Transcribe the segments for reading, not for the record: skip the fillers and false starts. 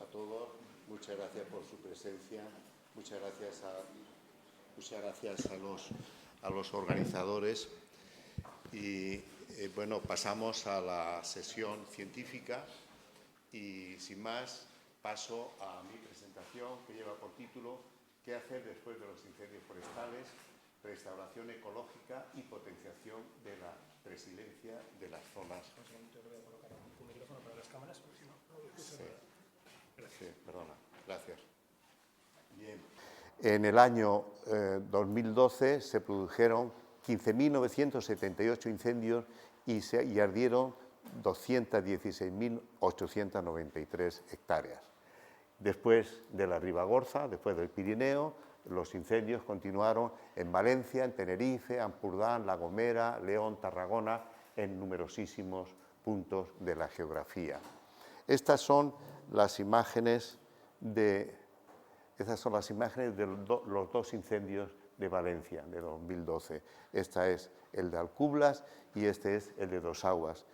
a todos. Muchas gracias por su presencia. Muchas gracias a los organizadores. Y bueno, pasamos a la sesión científica y sin más paso a mi presentación, que lleva por título ¿Qué hacer después de los incendios forestales? Restauración ecológica y potenciación de la resiliencia de las zonas. Te voy a colocar un micrófono para las cámaras, porque si no, no escucho nada. Sí, perdona, gracias. Bien. En el año 2012 se produjeron 15.978 incendios y ardieron 216.893 hectáreas. Después de la Ribagorza, después del Pirineo, los incendios continuaron en Valencia, en Tenerife, Ampurdán, La Gomera, León, Tarragona, en numerosísimos puntos de la geografía. Estas son las imágenes de los dos incendios de Valencia de 2012. Este es el de Alcublas y este es el de Dos Aguas.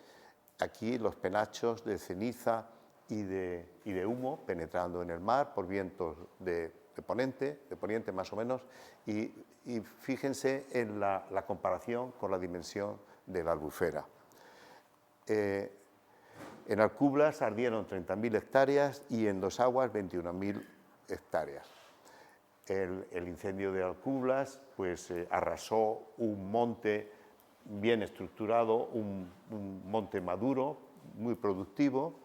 Aquí los penachos de ceniza y de humo penetrando en el mar por vientos de poniente más o menos, y fíjense en la comparación con la dimensión de la albufera. En Alcublas ardieron 30.000 hectáreas y en Dos Aguas 21.000 hectáreas. El incendio de Alcublas pues, arrasó un monte bien estructurado, un monte maduro, muy productivo,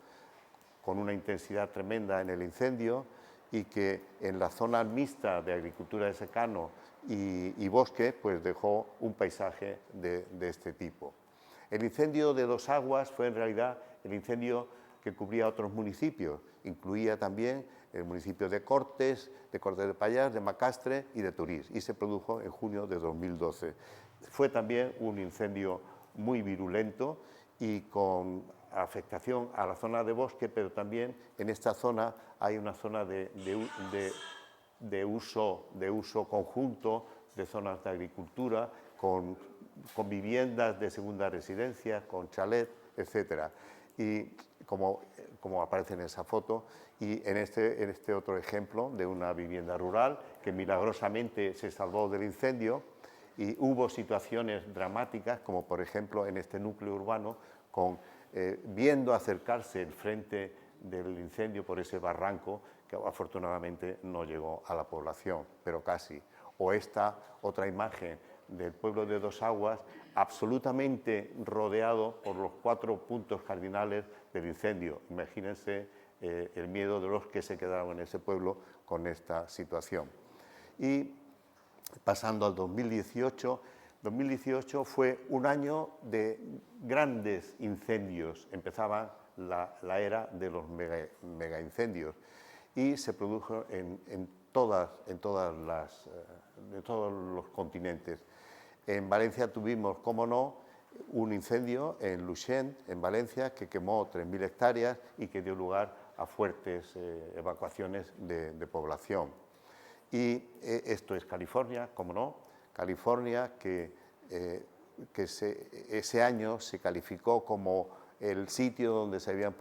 con una intensidad tremenda en el incendio y que en la zona mixta de agricultura de secano y bosque pues dejó un paisaje de este tipo. El incendio de Dos Aguas fue en realidad el incendio que cubría otros municipios, incluía también el municipio de Cortes de Pallars, de Macastre y de Torís, y se produjo en junio de 2012. Fue también un incendio muy virulento y con afectación a la zona de bosque, pero también en esta zona hay una zona de uso conjunto, de zonas de agricultura, con viviendas de segunda residencia, con chalet, etcétera. Y como aparece en esa foto, y en este otro ejemplo de una vivienda rural que milagrosamente se salvó del incendio, y hubo situaciones dramáticas, como por ejemplo en este núcleo urbano, viendo acercarse el frente del incendio por ese barranco, que afortunadamente no llegó a la población, pero casi. O esta otra imagen del pueblo de Dos Aguas, absolutamente rodeado por los 4 puntos cardinales del incendio. Imagínense el miedo de los que se quedaron en ese pueblo con esta situación. Y pasando al 2018, 2018 fue un año de grandes incendios. Empezaba la era de los megaincendios y se produjo en todos los continentes. En Valencia tuvimos, cómo no, un incendio en Luchent, en Valencia, que quemó 3.000 hectáreas y que dio lugar a fuertes evacuaciones de población. Y esto es California, cómo no, California que ese año se calificó como el sitio donde se habían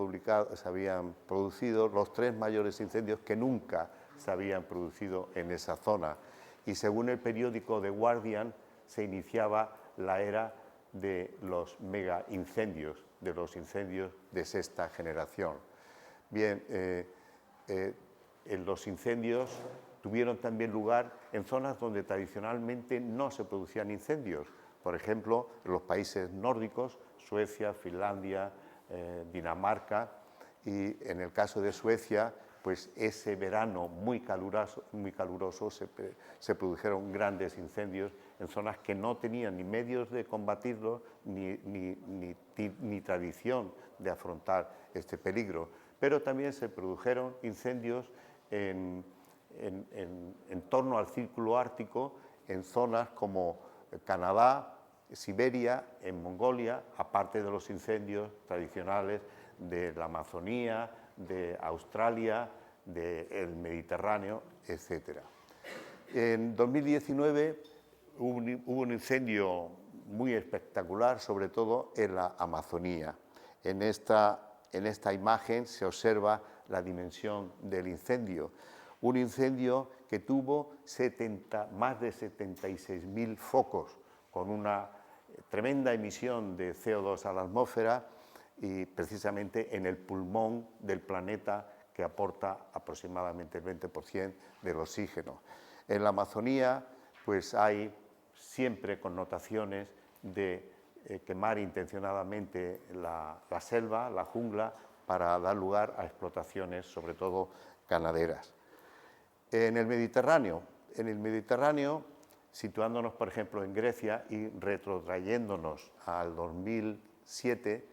producido los 3 mayores incendios que nunca se habían producido en esa zona. Y según el periódico The Guardian, se iniciaba la era de los mega incendios, de los incendios de sexta generación. Bien, los incendios tuvieron también lugar en zonas donde tradicionalmente no se producían incendios. Por ejemplo, en los países nórdicos, Suecia, Finlandia, Dinamarca, y en el caso de Suecia, pues ese verano muy caluroso se produjeron grandes incendios en zonas que no tenían ni medios de combatirlos ni tradición de afrontar este peligro. Pero también se produjeron incendios en torno al círculo ártico, en zonas como Canadá, Siberia, en Mongolia, aparte de los incendios tradicionales de la Amazonía, de Australia, del Mediterráneo, etc. En 2019 hubo un incendio muy espectacular, sobre todo en la Amazonía. En esta imagen se observa la dimensión del incendio. Un incendio que tuvo más de 76.000 focos, con una tremenda emisión de CO2 a la atmósfera y precisamente en el pulmón del planeta, que aporta aproximadamente el 20% del oxígeno. En la Amazonía pues hay siempre connotaciones de quemar intencionadamente la selva, la jungla, para dar lugar a explotaciones, sobre todo ganaderas. En el Mediterráneo, situándonos, por ejemplo, en Grecia y retrotrayéndonos al 2007,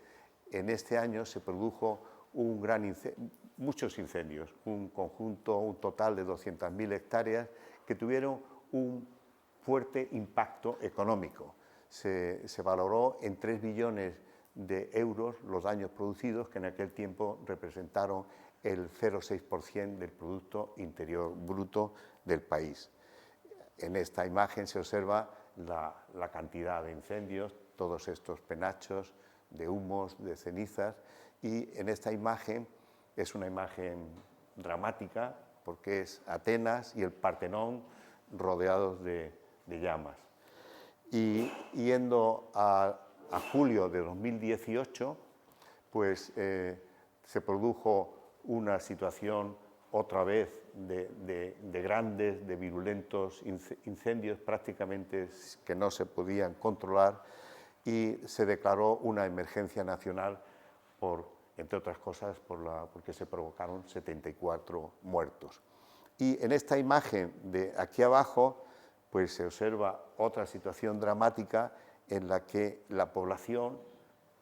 en este año se produjo muchos incendios, un total de 200.000 hectáreas que tuvieron un fuerte impacto económico. Se valoró en 3 billones de euros los daños producidos, que en aquel tiempo representaron el 0,6% del Producto Interior Bruto del país. En esta imagen se observa la cantidad de incendios, todos estos penachos de humos, de cenizas, y en esta imagen es una imagen dramática porque es Atenas y el Partenón rodeados de llamas. Y yendo a julio de 2018, pues se produjo una situación otra vez de grandes, de virulentos incendios prácticamente que no se podían controlar, y se declaró una emergencia nacional entre otras cosas, porque se provocaron 74 muertos. Y en esta imagen de aquí abajo, pues se observa otra situación dramática en la que la población,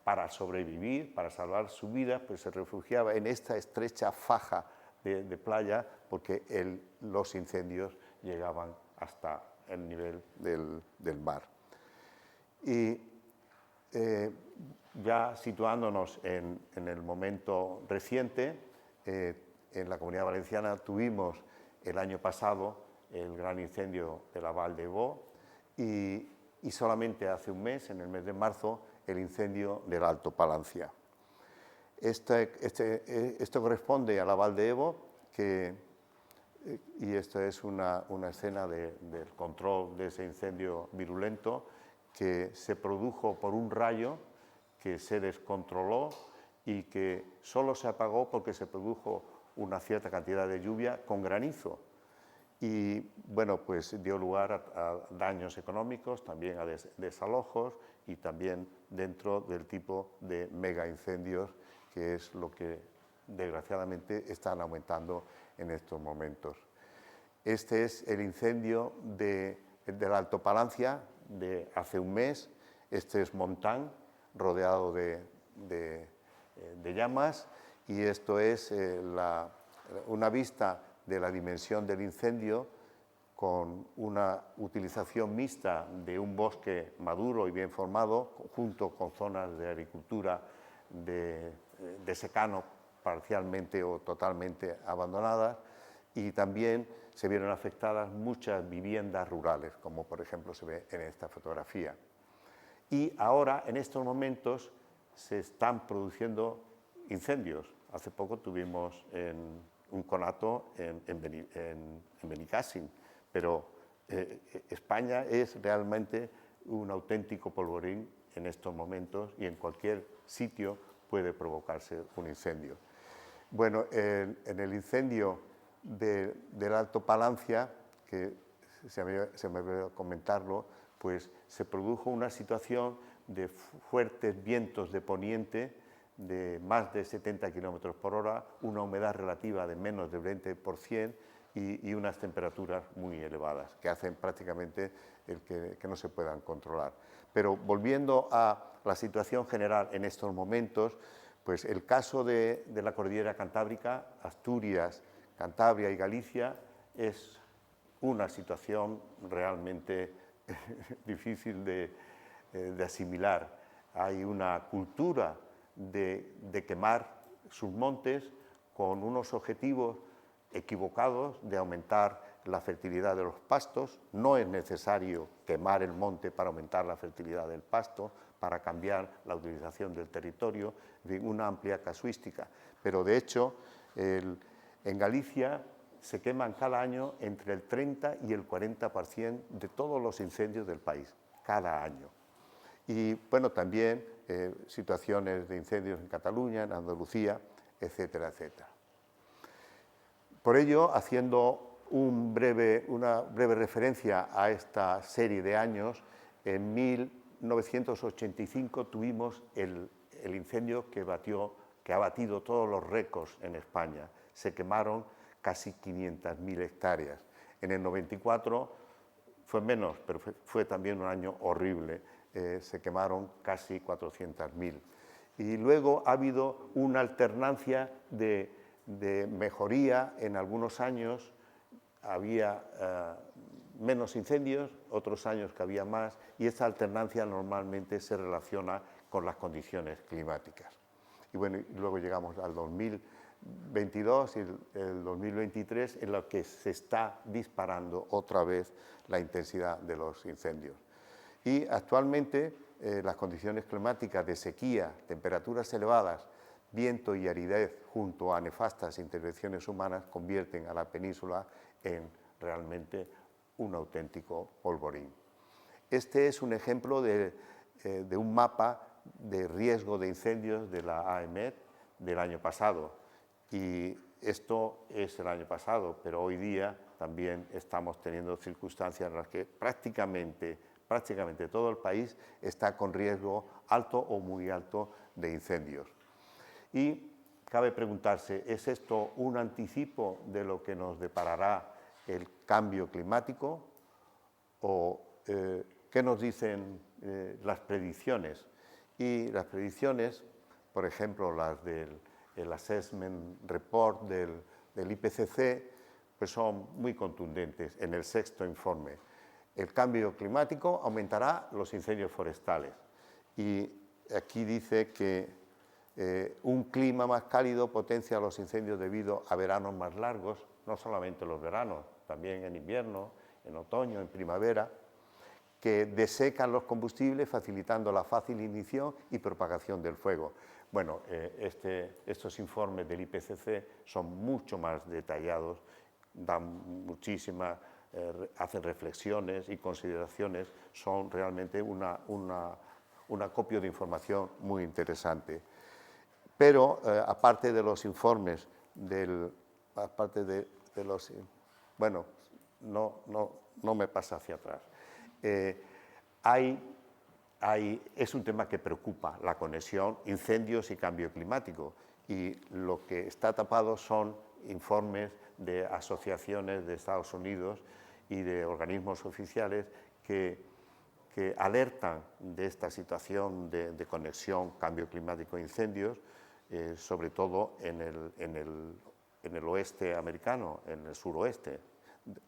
para sobrevivir, para salvar su vida, pues se refugiaba en esta estrecha faja de playa, porque los incendios llegaban hasta el nivel del mar. Y ya situándonos en el momento reciente, en la Comunidad Valenciana tuvimos el año pasado el gran incendio de la Val d'Ebo y solamente hace un mes, en el mes de marzo, el incendio del Alto Palancia. Esto corresponde a la Val d'Ebo, y esto es una escena del control de ese incendio virulento, que se produjo por un rayo que se descontroló y que solo se apagó porque se produjo una cierta cantidad de lluvia con granizo. Y bueno, pues dio lugar a daños económicos, también a desalojos y también dentro del tipo de mega incendios, que es lo que desgraciadamente están aumentando en estos momentos. Este es el incendio del Alto Palancia de hace un mes. Este es Montán, rodeado de llamas, y esto es una vista de la dimensión del incendio, con una utilización mixta de un bosque maduro y bien formado, junto con zonas de agricultura de secano parcialmente o totalmente abandonadas, y también se vieron afectadas muchas viviendas rurales, como por ejemplo se ve en esta fotografía. Y ahora, en estos momentos, se están produciendo incendios. Hace poco tuvimos un conato en Benicàssim, pero España es realmente un auténtico polvorín en estos momentos, y en cualquier sitio puede provocarse un incendio. Bueno, en el incendio del Alto Palancia, que se me olvidó comentarlo, pues se produjo una situación de fuertes vientos de poniente de más de 70 km por hora, una humedad relativa de menos del 20% y unas temperaturas muy elevadas, que hacen prácticamente que no se puedan controlar. Pero volviendo a la situación general en estos momentos, pues el caso de la cordillera cantábrica, Asturias, Cantabria y Galicia, es una situación realmente difícil de asimilar. Hay una cultura de quemar sus montes con unos objetivos equivocados de aumentar la fertilidad de los pastos. No es necesario quemar el monte para aumentar la fertilidad del pasto, para cambiar la utilización del territorio, en fin, una amplia casuística. Pero de hecho, En Galicia se queman cada año entre el 30 y el 40% de todos los incendios del país, cada año. Y bueno, también situaciones de incendios en Cataluña, en Andalucía, etcétera, etcétera. Por ello, haciendo una breve referencia a esta serie de años, en 1985 tuvimos el incendio que ha batido todos los récords en España. Se quemaron casi 500.000 hectáreas. En el 94 fue menos, pero fue también un año horrible. Se quemaron casi 400.000. Y luego ha habido una alternancia de mejoría. En algunos años había menos incendios, otros años que había más, y esta alternancia normalmente se relaciona con las condiciones climáticas. Y bueno, y luego llegamos al 2022 y el 2023, en lo que se está disparando otra vez la intensidad de los incendios. Y actualmente las condiciones climáticas de sequía, temperaturas elevadas, viento y aridez, junto a nefastas intervenciones humanas, convierten a la península en realmente un auténtico polvorín. Este es un ejemplo de un mapa de riesgo de incendios de la AEMET del año pasado. Y esto es el año pasado, pero hoy día también estamos teniendo circunstancias en las que prácticamente todo el país está con riesgo alto o muy alto de incendios. Y cabe preguntarse, ¿es esto un anticipo de lo que nos deparará el cambio climático? ¿O qué nos dicen las predicciones? Y las predicciones, por ejemplo, las del Assessment Report del IPCC, pues son muy contundentes en el 6º informe. El cambio climático aumentará los incendios forestales. Y aquí dice que un clima más cálido potencia los incendios debido a veranos más largos, no solamente los veranos, también en invierno, en otoño, en primavera, que desecan los combustibles, facilitando la fácil ignición y propagación del fuego. Bueno, estos informes del IPCC son mucho más detallados, dan muchísimas, hacen reflexiones y consideraciones, son realmente un acopio de información muy interesante. Pero aparte de los informes bueno, no me pasa hacia atrás. Es un tema que preocupa, la conexión incendios y cambio climático, y lo que está tapado son informes de asociaciones de Estados Unidos y de organismos oficiales que alertan de esta situación de conexión cambio climático e incendios, sobre todo en el oeste americano, en el suroeste,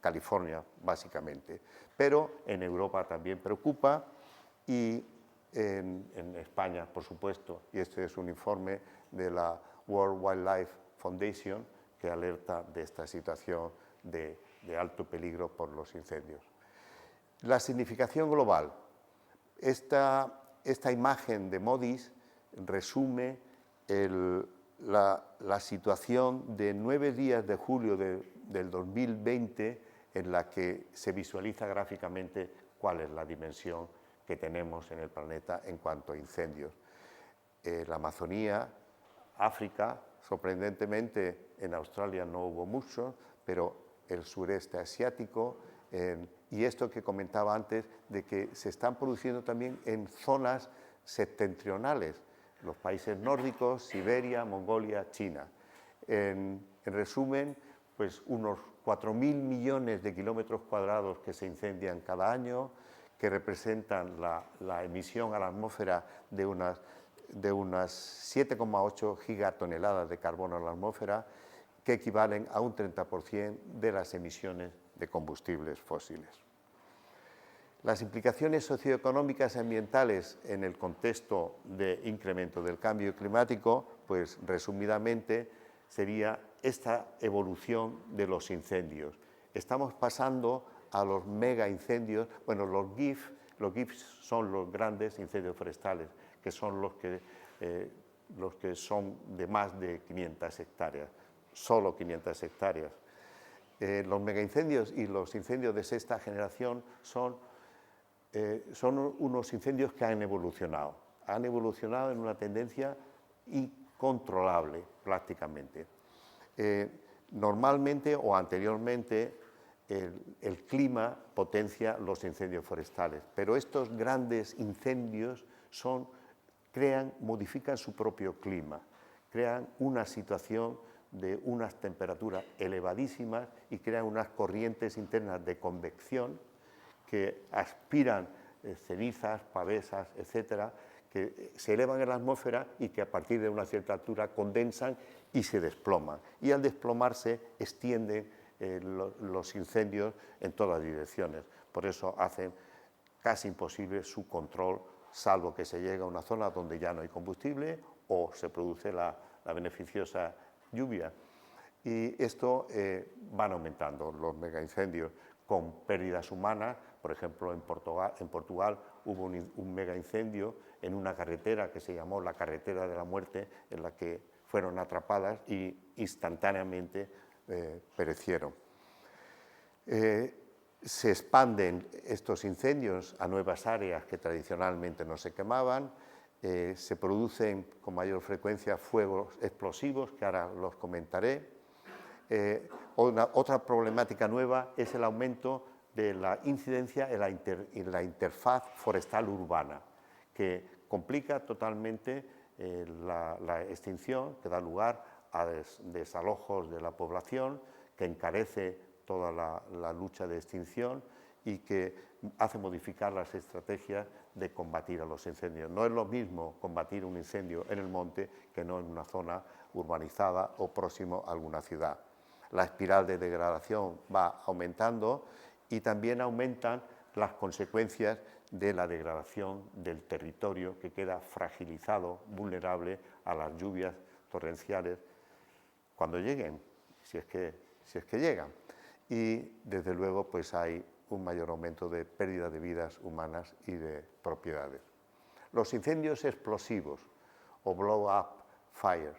California básicamente, pero en Europa también preocupa, y en España, por supuesto, y este es un informe de la World Wildlife Foundation que alerta de esta situación de alto peligro por los incendios. La significación global. Esta imagen de Moody's resume la situación de 9 días de julio del 2020, en la que se visualiza gráficamente cuál es la dimensión que tenemos en el planeta en cuanto a incendios. La Amazonía, África, sorprendentemente en Australia no hubo mucho, pero el sureste asiático, y esto que comentaba antes, de que se están produciendo también en zonas septentrionales, los países nórdicos, Siberia, Mongolia, China. En resumen, pues unos 4.000 millones de kilómetros cuadrados que se incendian cada año, que representan la emisión a la atmósfera de unas 7,8 gigatoneladas de carbono a la atmósfera, que equivalen a un 30% de las emisiones de combustibles fósiles. Las implicaciones socioeconómicas y ambientales en el contexto de incremento del cambio climático, pues resumidamente sería esta evolución de los incendios. Estamos pasando a los mega incendios, bueno, los GIF son los grandes incendios forestales, que son los que son de más de 500 hectáreas. solo 500 hectáreas. Los megaincendios y los incendios de sexta generación son unos incendios que han evolucionado en una tendencia incontrolable prácticamente. Normalmente o anteriormente el clima potencia los incendios forestales, pero estos grandes incendios modifican su propio clima, crean una situación de unas temperaturas elevadísimas y crean unas corrientes internas de convección que aspiran cenizas, pavesas, etcétera, que se elevan en la atmósfera y que a partir de una cierta altura condensan y se desploman. Y al desplomarse extienden los incendios en todas direcciones. Por eso hacen casi imposible su control, salvo que se llegue a una zona donde ya no hay combustible o se produce la beneficiosa lluvia. Y esto van aumentando los megaincendios con pérdidas humanas. Por ejemplo, en Portugal hubo un megaincendio en una carretera que se llamó la Carretera de la Muerte, en la que fueron atrapadas y instantáneamente perecieron. Se expanden estos incendios a nuevas áreas que tradicionalmente no se quemaban, se producen con mayor frecuencia fuegos explosivos, que ahora los comentaré. Otra problemática nueva es el aumento de la incidencia en la interfaz forestal urbana, que complica totalmente la extinción, que da lugar a desalojos de la población, que encarece toda la lucha de extinción y que hace modificar las estrategias de combatir a los incendios. No es lo mismo combatir un incendio en el monte que no en una zona urbanizada o próximo a alguna ciudad. La espiral de degradación va aumentando y también aumentan las consecuencias de la degradación del territorio, que queda fragilizado, vulnerable a las lluvias torrenciales cuando lleguen, si es que llegan. Y desde luego pues hay un mayor aumento de pérdida de vidas humanas y de propiedades. Los incendios explosivos o blow-up fire.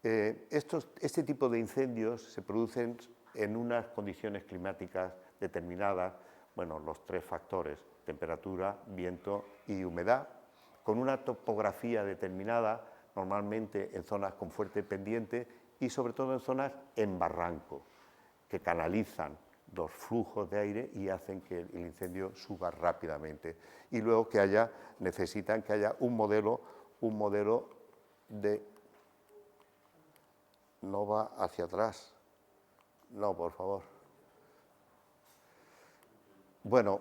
Este tipo de incendios se producen en unas condiciones climáticas determinadas, bueno, los tres factores, temperatura, viento y humedad, con una topografía determinada, normalmente en zonas con fuerte pendiente y sobre todo en zonas en barranco, que canalizan los flujos de aire y hacen que el incendio suba rápidamente. Y luego necesitan que haya un modelo de... No va hacia atrás. No, por favor. Bueno.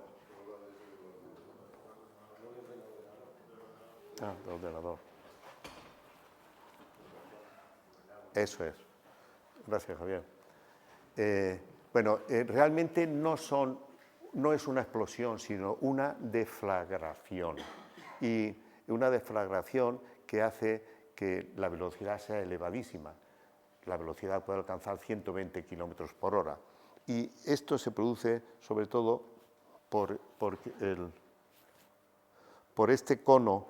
El ordenador. Eso es. Gracias, Javier. Realmente no es una explosión, sino una deflagración. Y una deflagración que hace que la velocidad sea elevadísima. La velocidad puede alcanzar 120 kilómetros por hora. Y esto se produce sobre todo por este cono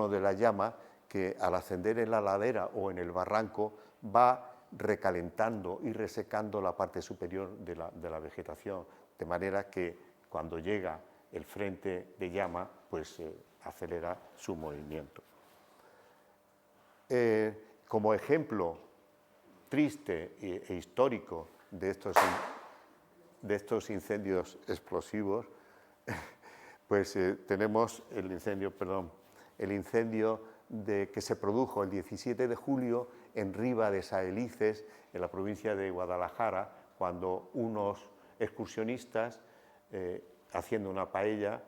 de la llama, que al ascender en la ladera o en el barranco va recalentando y resecando la parte superior de la vegetación, de manera que cuando llega el frente de llama, pues acelera su movimiento. Como ejemplo triste e histórico de estos incendios explosivos, pues tenemos el incendio que se produjo el 17 de julio en Riba de Saelices, en la provincia de Guadalajara, cuando unos excursionistas, haciendo una paella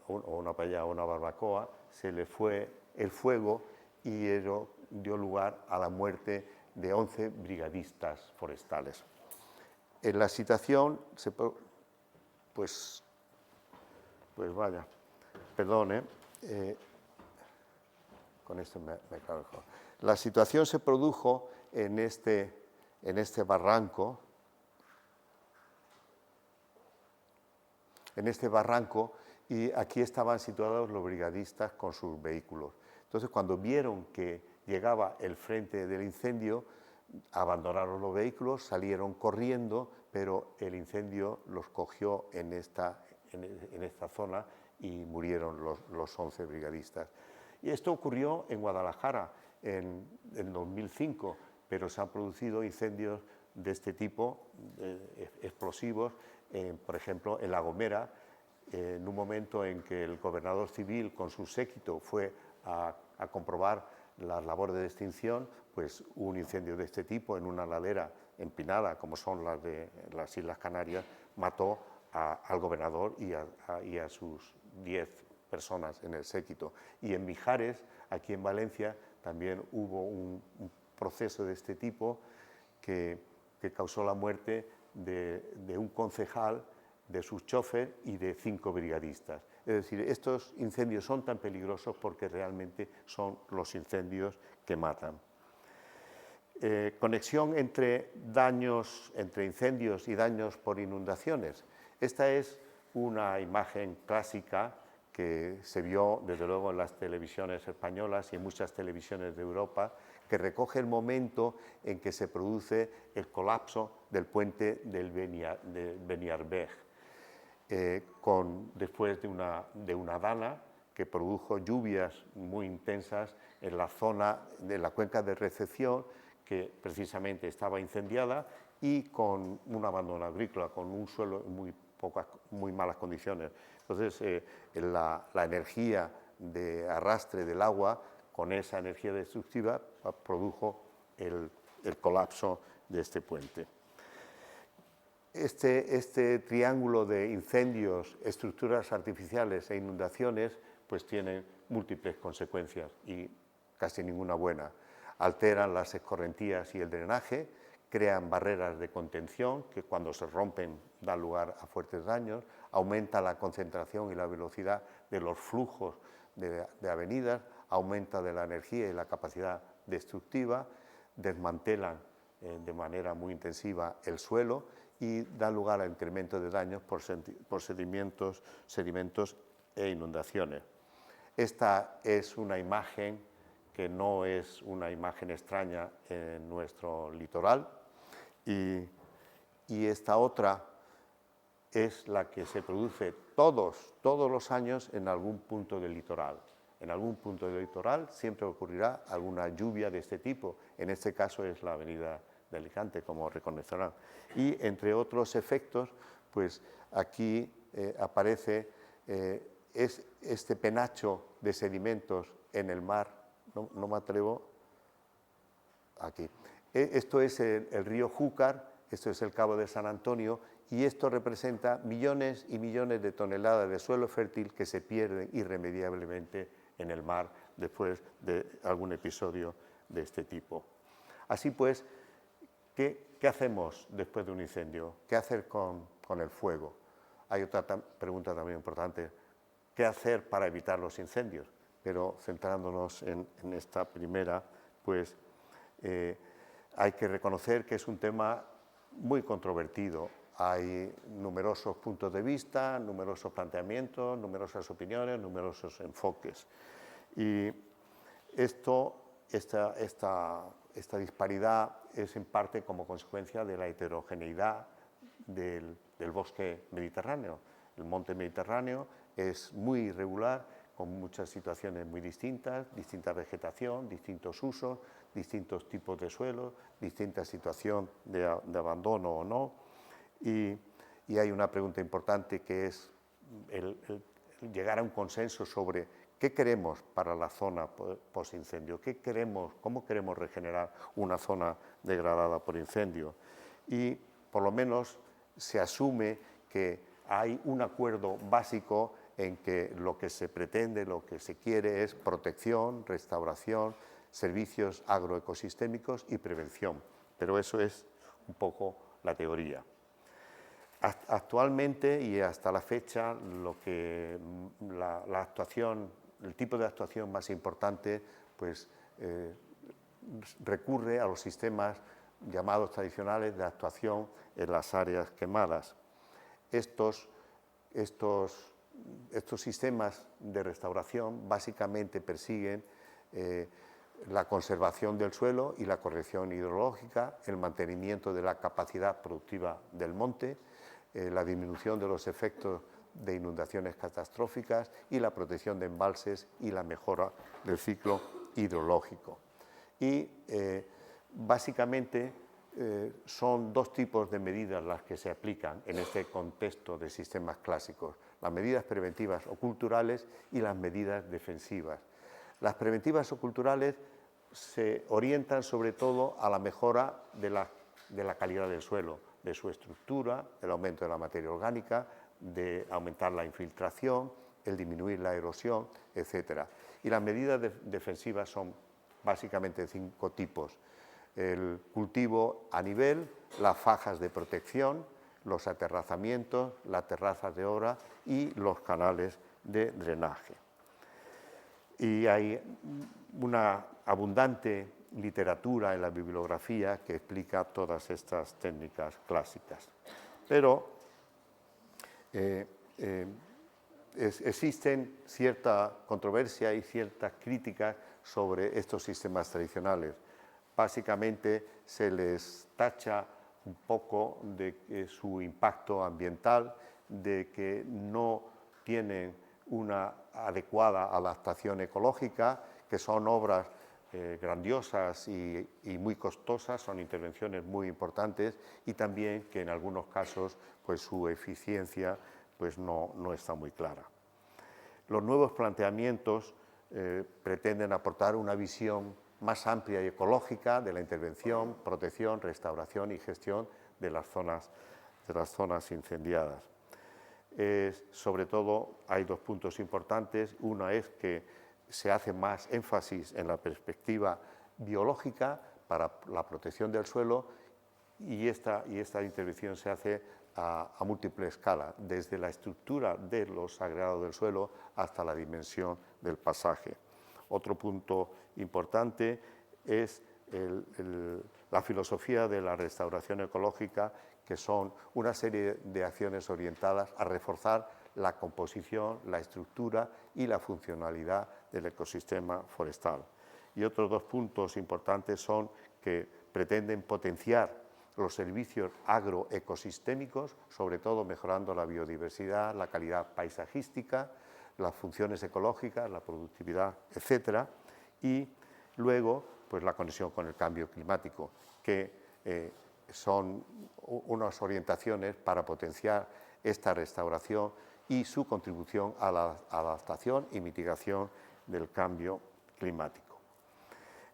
o una barbacoa, se le fue el fuego y ello dio lugar a la muerte de 11 brigadistas forestales. En la situación, pues vaya, perdón, con esto me aclaro mejor. La situación se produjo en este barranco, y aquí estaban situados los brigadistas con sus vehículos. Entonces, cuando vieron que llegaba el frente del incendio, abandonaron los vehículos, salieron corriendo, pero el incendio los cogió en esta zona y murieron los 11 brigadistas. Y esto ocurrió en Guadalajara en 2005, pero se han producido incendios de este tipo, explosivos, por ejemplo, en La Gomera, en un momento en que el gobernador civil con su séquito fue a comprobar las labores de extinción, pues un incendio de este tipo en una ladera empinada, como son las de las Islas Canarias, mató al gobernador y a sus 10 personas en el séquito. Y en Mijares, aquí en Valencia, también hubo un proceso de este tipo que causó la muerte de un concejal, de su chofer y de 5 brigadistas. Es decir, estos incendios son tan peligrosos porque realmente son los incendios que matan. Conexión entre incendios y daños por inundaciones. Esta es una imagen clásica que se vio desde luego en las televisiones españolas y en muchas televisiones de Europa, que recoge el momento en que se produce el colapso del puente del Beniarbeig, después de una dana que produjo lluvias muy intensas en la zona de la cuenca de recepción, que precisamente estaba incendiada, y con un abandono agrícola, con un suelo en muy malas condiciones. Entonces, la energía de arrastre del agua, con esa energía destructiva, produjo el colapso de este puente. Este triángulo de incendios, estructuras artificiales e inundaciones, pues tiene múltiples consecuencias y casi ninguna buena. Alteran las escorrentías y el drenaje, crean barreras de contención que cuando se rompen dan lugar a fuertes daños, aumenta la concentración y la velocidad de los flujos de avenidas, aumenta de la energía y la capacidad destructiva, desmantelan de manera muy intensiva el suelo y dan lugar a incremento de daños por sedimentos e inundaciones. Esta es una imagen que no es una imagen extraña en nuestro litoral, y esta otra es la que se produce todos los años en algún punto del litoral. En algún punto del litoral siempre ocurrirá alguna lluvia de este tipo, en este caso es la avenida de Alicante, como reconocerán. Y entre otros efectos, pues aquí aparece este penacho de sedimentos en el mar, no me atrevo, aquí. Esto es el río Júcar, esto es el Cabo de San Antonio, y esto representa millones y millones de toneladas de suelo fértil que se pierden irremediablemente en el mar después de algún episodio de este tipo. Así pues, ¿qué hacemos después de un incendio? ¿Qué hacer con el fuego? Hay otra pregunta también importante: ¿qué hacer para evitar los incendios? Pero centrándonos en esta primera, pues hay que reconocer que es un tema muy controvertido. Hay numerosos puntos de vista, numerosos planteamientos, numerosas opiniones, numerosos enfoques. Y esta disparidad es en parte como consecuencia de la heterogeneidad del bosque mediterráneo. El monte mediterráneo es muy irregular, con muchas situaciones muy distintas, distinta vegetación, distintos usos, distintos tipos de suelo, distinta situación de abandono o no. Y hay una pregunta importante que es el llegar a un consenso sobre qué queremos para la zona post-incendio, cómo queremos regenerar una zona degradada por incendio. Y por lo menos se asume que hay un acuerdo básico en que lo que se pretende, lo que se quiere es protección, restauración, servicios agroecosistémicos y prevención. Pero eso es un poco la teoría. Actualmente y hasta la fecha, el tipo de actuación más importante, pues recurre a los sistemas llamados tradicionales de actuación en las áreas quemadas. Estos sistemas de restauración básicamente persiguen la conservación del suelo y la corrección hidrológica, el mantenimiento de la capacidad productiva del monte, la disminución de los efectos de inundaciones catastróficas y la protección de embalses y la mejora del ciclo hidrológico. Y básicamente son dos tipos de medidas las que se aplican en este contexto de sistemas clásicos: las medidas preventivas o culturales y las medidas defensivas. Las preventivas o culturales se orientan sobre todo a la mejora de la calidad del suelo, de su estructura, el aumento de la materia orgánica, de aumentar la infiltración, el disminuir la erosión, etc. Y las medidas defensivas son básicamente 5 tipos: el cultivo a nivel, las fajas de protección, los aterrazamientos, las terrazas de obra y los canales de drenaje. Y hay una abundante literatura en la bibliografía que explica todas estas técnicas clásicas. Pero existen cierta controversia y ciertas críticas sobre estos sistemas tradicionales. Básicamente se les tacha un poco de su impacto ambiental, de que no tienen una adecuada adaptación ecológica, que son obras grandiosas y muy costosas, son intervenciones muy importantes, y también que en algunos casos pues, su eficiencia pues, no está muy clara. Los nuevos planteamientos pretenden aportar una visión más amplia y ecológica de la intervención, protección, restauración y gestión de las zonas incendiadas. Sobre todo hay 2 puntos importantes. Uno es que se hace más énfasis en la perspectiva biológica para la protección del suelo, y esta intervención se hace a múltiple escala, desde la estructura de los agregados del suelo hasta la dimensión del pasaje. Otro punto importante es la filosofía de la restauración ecológica, que son una serie de acciones orientadas a reforzar la composición, la estructura y la funcionalidad del ecosistema forestal. Y otros 2 puntos importantes son que pretenden potenciar los servicios agroecosistémicos, sobre todo mejorando la biodiversidad, la calidad paisajística, las funciones ecológicas, la productividad, etc. Y luego, pues la conexión con el cambio climático, que son unas orientaciones para potenciar esta restauración y su contribución a la adaptación y mitigación del cambio climático.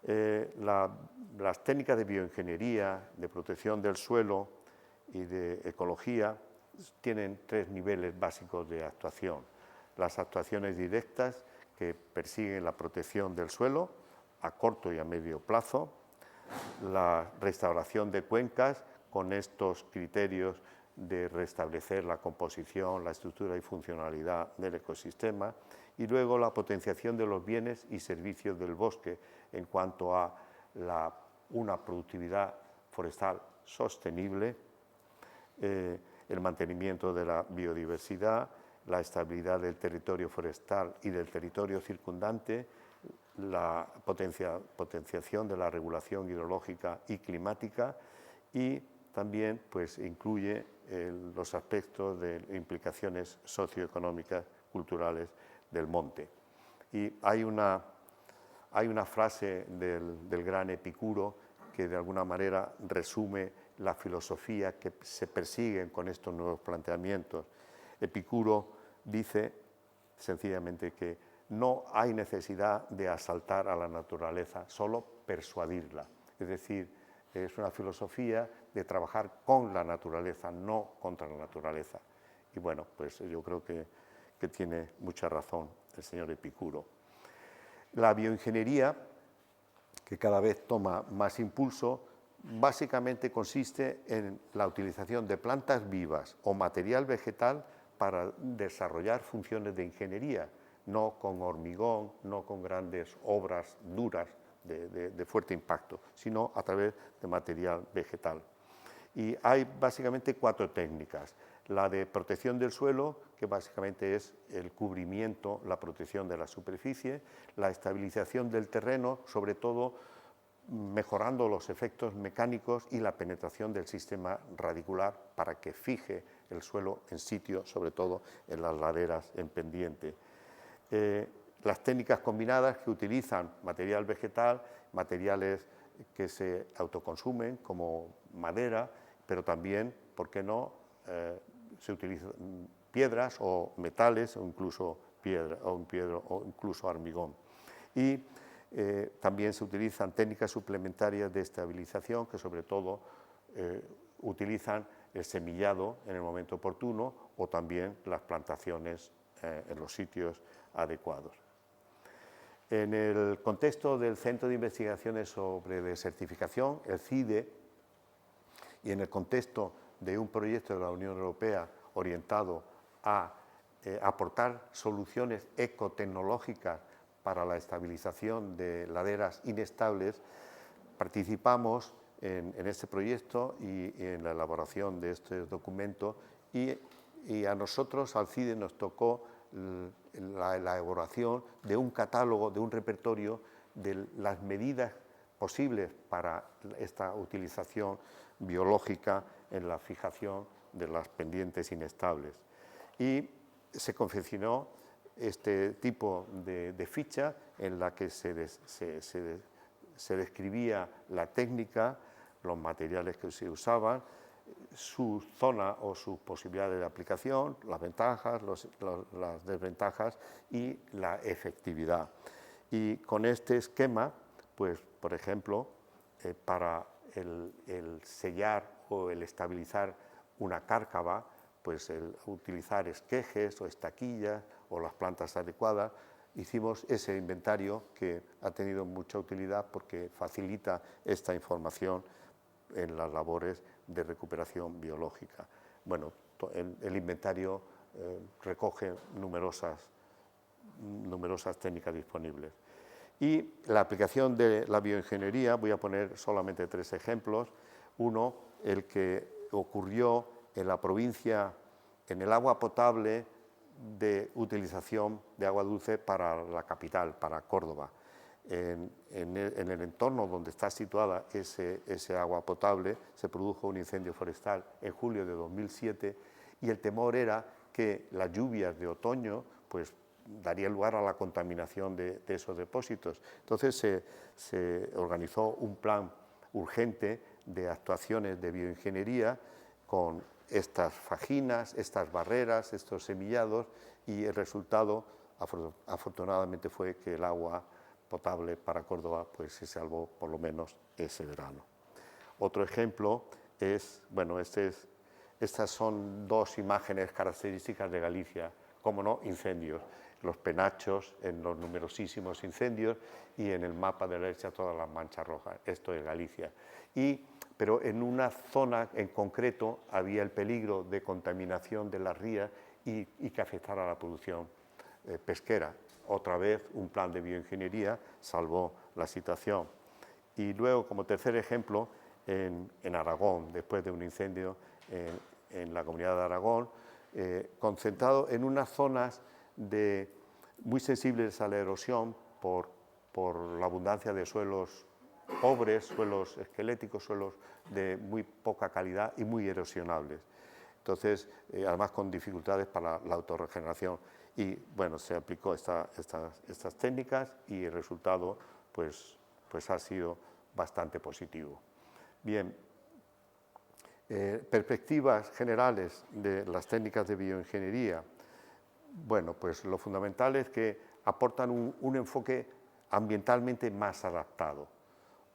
Las técnicas de bioingeniería, de protección del suelo y de ecología tienen 3 niveles básicos de actuación. Las actuaciones directas, que persiguen la protección del suelo a corto y a medio plazo, la restauración de cuencas con estos criterios de restablecer la composición, la estructura y funcionalidad del ecosistema, y luego la potenciación de los bienes y servicios del bosque en cuanto a una productividad forestal sostenible, el mantenimiento de la biodiversidad, la estabilidad del territorio forestal y del territorio circundante, la potenciación de la regulación hidrológica y climática, y también pues, incluye los aspectos de implicaciones socioeconómicas, culturales del monte. Y hay una frase del gran Epicuro que de alguna manera resume la filosofía que se persiguen con estos nuevos planteamientos. Epicuro dice sencillamente que no hay necesidad de asaltar a la naturaleza, solo persuadirla. Es decir, es una filosofía de trabajar con la naturaleza, no contra la naturaleza. Y bueno, pues yo creo que tiene mucha razón el señor Epicuro. La bioingeniería, que cada vez toma más impulso, básicamente consiste en la utilización de plantas vivas o material vegetal para desarrollar funciones de ingeniería, no con hormigón, no con grandes obras duras de fuerte impacto, sino a través de material vegetal. Y hay básicamente 4 técnicas. La de protección del suelo, que básicamente es el cubrimiento, la protección de la superficie, la estabilización del terreno, sobre todo mejorando los efectos mecánicos y la penetración del sistema radicular para que fije el suelo en sitio, sobre todo en las laderas en pendiente. Las técnicas combinadas que utilizan material vegetal, materiales que se autoconsumen como madera, pero también, ¿por qué no?, se utilizan piedras o metales o incluso o incluso hormigón. Y también se utilizan técnicas suplementarias de estabilización que sobre todo utilizan el semillado en el momento oportuno o también las plantaciones en los sitios adecuados. En el contexto del Centro de Investigaciones sobre Desertificación, el CIDE, y en el contexto de un proyecto de la Unión Europea orientado a aportar soluciones ecotecnológicas para la estabilización de laderas inestables, participamos en este proyecto y en la elaboración de este documento y a nosotros, al CIDE, nos tocó la elaboración de un catálogo, de un repertorio de las medidas posibles para esta utilización biológica en la fijación de las pendientes inestables. Y se confeccionó este tipo de ficha en la que se describía la técnica, los materiales que se usaban, su zona o sus posibilidades de aplicación, las ventajas, las desventajas y la efectividad. Y con este esquema, pues, por ejemplo, para el sellar o el estabilizar una cárcava, pues el utilizar esquejes o estaquillas o las plantas adecuadas, hicimos ese inventario que ha tenido mucha utilidad porque facilita esta información en las labores de recuperación biológica. Bueno, el inventario recoge numerosas técnicas disponibles. Y la aplicación de la bioingeniería, voy a poner solamente 3 ejemplos. Uno, el que ocurrió en la provincia, en el agua potable de utilización de agua dulce para la capital, para Córdoba. En el entorno donde está situada ese agua potable se produjo un incendio forestal en julio de 2007 y el temor era que las lluvias de otoño pues daría lugar a la contaminación de esos depósitos. Entonces se organizó un plan urgente de actuaciones de bioingeniería con estas fajinas, estas barreras, estos semillados, y el resultado afortunadamente fue que el agua potable para Córdoba pues se salvó por lo menos ese verano. Otro ejemplo es, bueno, estas son 2 imágenes características de Galicia, como no, incendios, los penachos en los numerosísimos incendios y en el mapa de la derecha todas las manchas rojas, esto es Galicia. Pero en una zona en concreto había el peligro de contaminación de las rías y que afectara a la producción pesquera. Otra vez un plan de bioingeniería salvó la situación. Y luego, como tercer ejemplo, en Aragón, después de un incendio en la comunidad de Aragón, concentrado en unas zonas muy sensibles a la erosión por la abundancia de suelos pobres, suelos esqueléticos, suelos de muy poca calidad y muy erosionables. Entonces, además con dificultades para la autorregeneración. Y bueno, se aplicó estas técnicas y el resultado pues ha sido bastante positivo. Bien, perspectivas generales de las técnicas de bioingeniería. Bueno, pues lo fundamental es que aportan un enfoque ambientalmente más adaptado,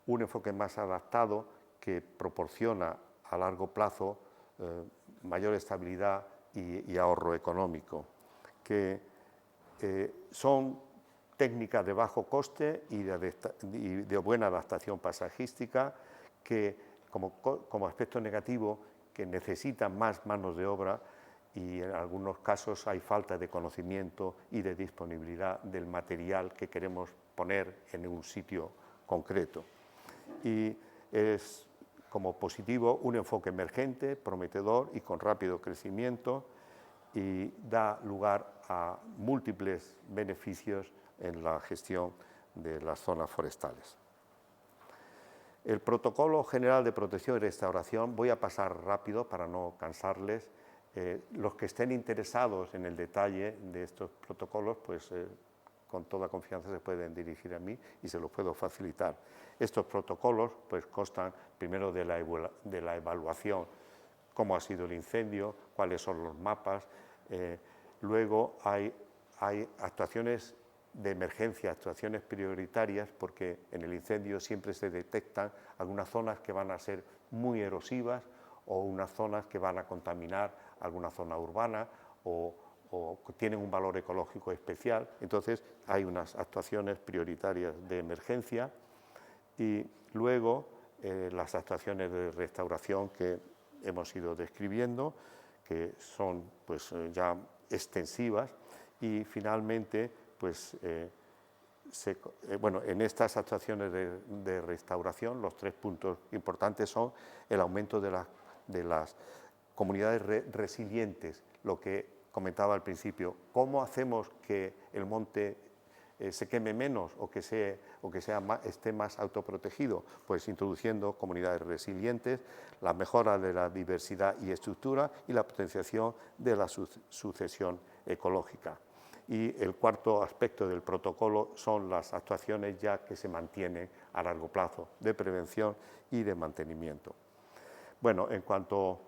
un enfoque más adaptado que proporciona a largo plazo mayor estabilidad y ahorro económico, que son técnicas de bajo coste y de buena adaptación paisajística que, como aspecto negativo, que necesitan más manos de obra y en algunos casos hay falta de conocimiento y de disponibilidad del material que queremos poner en un sitio concreto. Y como positivo un enfoque emergente, prometedor y con rápido crecimiento, y da lugar a múltiples beneficios en la gestión de las zonas forestales. El Protocolo General de Protección y Restauración, voy a pasar rápido para no cansarles. Los que estén interesados en el detalle de estos protocolos, pues con toda confianza se pueden dirigir a mí y se los puedo facilitar. Estos protocolos pues constan primero de la evaluación, cómo ha sido el incendio, cuáles son los mapas. Luego hay actuaciones de emergencia, actuaciones prioritarias, porque en el incendio siempre se detectan algunas zonas que van a ser muy erosivas o unas zonas que van a contaminar alguna zona urbana o tienen un valor ecológico especial. Entonces hay unas actuaciones prioritarias de emergencia y luego las actuaciones de restauración que hemos ido describiendo, que son pues ya extensivas, y finalmente pues en estas actuaciones de restauración los 3 puntos importantes son el aumento de las comunidades resilientes, lo que comentaba al principio, cómo hacemos que el monte se queme menos o que esté más autoprotegido, pues introduciendo comunidades resilientes, la mejora de la diversidad y estructura y la potenciación de la sucesión ecológica. Y el cuarto aspecto del protocolo son las actuaciones ya que se mantienen a largo plazo, de prevención y de mantenimiento. Bueno, en cuanto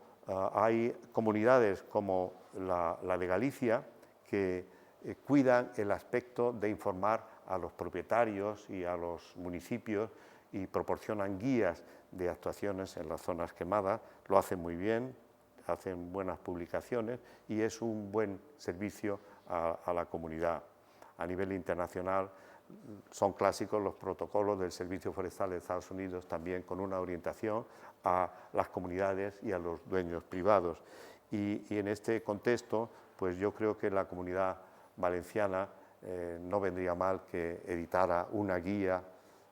hay comunidades como la de Galicia que cuidan el aspecto de informar a los propietarios y a los municipios y proporcionan guías de actuaciones en las zonas quemadas, lo hacen muy bien, hacen buenas publicaciones y es un buen servicio a la comunidad. A nivel internacional son clásicos los protocolos del Servicio Forestal de Estados Unidos, también con una orientación a las comunidades y a los dueños privados. Y en este contexto, pues yo creo que la Comunidad Valenciana no vendría mal que editara una guía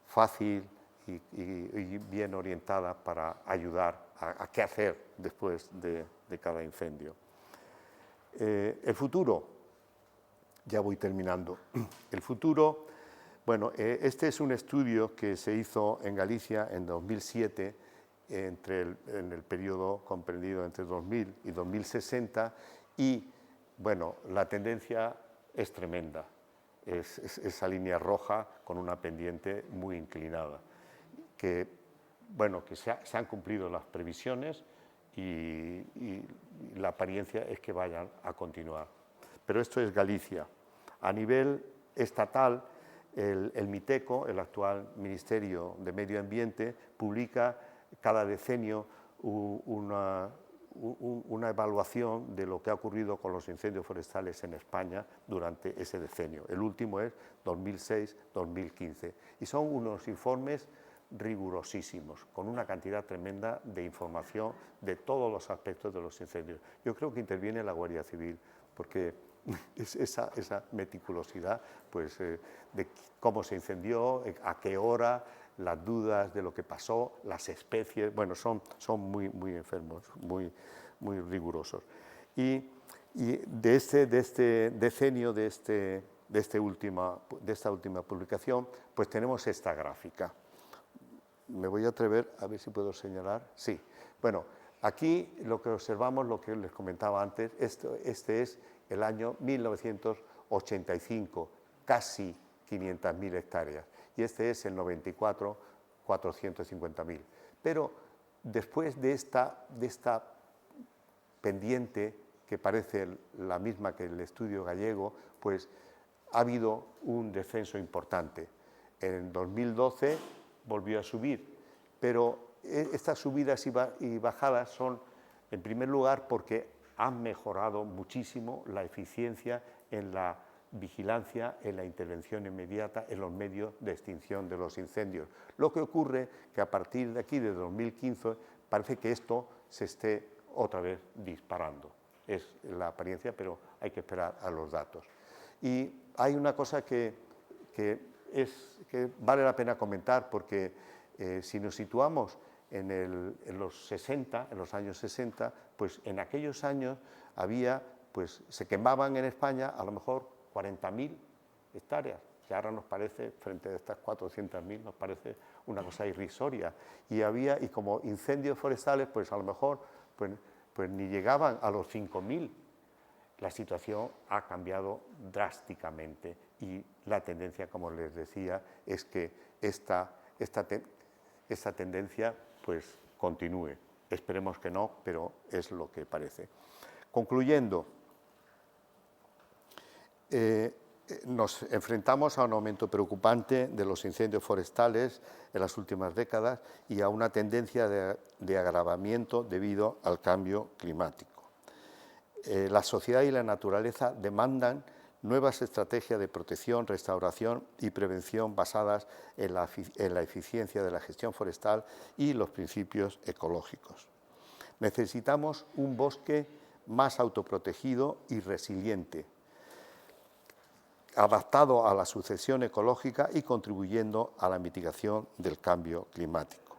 fácil y bien orientada para ayudar a qué hacer después de cada incendio. El futuro, ya voy terminando. El futuro, bueno, este es un estudio que se hizo en Galicia en 2007, en el periodo comprendido entre 2000 y 2060, y bueno, la tendencia es tremenda, es esa línea roja con una pendiente muy inclinada, que bueno, que se han cumplido las previsiones y la apariencia es que vayan a continuar. Pero esto es Galicia. A nivel estatal, el MITECO, el actual Ministerio de Medio Ambiente, publica cada decenio una evaluación de lo que ha ocurrido con los incendios forestales en España durante ese decenio. El último es 2006-2015. Y son unos informes rigurosísimos, con una cantidad tremenda de información de todos los aspectos de los incendios. Yo creo que interviene la Guardia Civil, porque esa meticulosidad pues, de cómo se incendió, a qué hora, las dudas de lo que pasó, las especies, bueno, son muy enfermos, muy rigurosos. Y de este decenio, de esta última publicación, pues tenemos esta gráfica. Me voy a atrever a ver si puedo señalar. Sí. Bueno, aquí lo que observamos, lo que les comentaba antes, este es el año 1985, casi 500.000 hectáreas. Y este es el 94, 450.000. Pero después de esta pendiente, que parece la misma que el estudio gallego, pues ha habido un descenso importante. En 2012 volvió a subir, pero estas subidas y bajadas son, en primer lugar, porque han mejorado muchísimo la eficiencia en la vigilancia, en la intervención inmediata, en los medios de extinción de los incendios. Lo que ocurre que a partir de aquí, de 2015, parece que esto se esté otra vez disparando. Es la apariencia, pero hay que esperar a los datos. Y hay una cosa que vale la pena comentar, porque si nos situamos en los 60, en los años 60, pues en aquellos años había, pues se quemaban en España a lo mejor 40.000 hectáreas, que ahora nos parece, frente a estas 400.000, nos parece una cosa irrisoria. Y como incendios forestales, pues a lo mejor pues ni llegaban a los 5.000. La situación ha cambiado drásticamente y la tendencia, como les decía, es que esta tendencia pues continúe. Esperemos que no, pero es lo que parece. Concluyendo, nos enfrentamos a un aumento preocupante de los incendios forestales en las últimas décadas y a una tendencia de agravamiento debido al cambio climático. La sociedad y la naturaleza demandan nuevas estrategias de protección, restauración y prevención basadas en la eficiencia de la gestión forestal y los principios ecológicos. Necesitamos un bosque más autoprotegido y resiliente, adaptado a la sucesión ecológica y contribuyendo a la mitigación del cambio climático.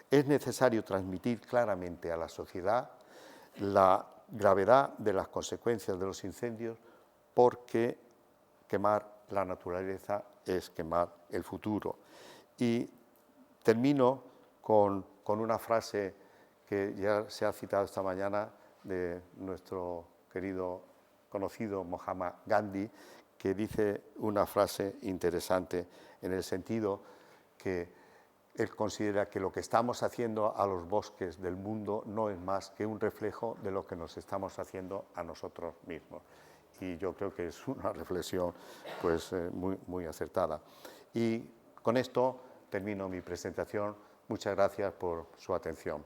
Es necesario transmitir claramente a la sociedad la gravedad de las consecuencias de los incendios, porque quemar la naturaleza es quemar el futuro. Y termino con una frase que ya se ha citado esta mañana de nuestro querido conocido Mahatma Gandhi, que dice una frase interesante en el sentido que él considera que lo que estamos haciendo a los bosques del mundo no es más que un reflejo de lo que nos estamos haciendo a nosotros mismos. Y yo creo que es una reflexión pues, muy acertada. Y con esto termino mi presentación. Muchas gracias por su atención.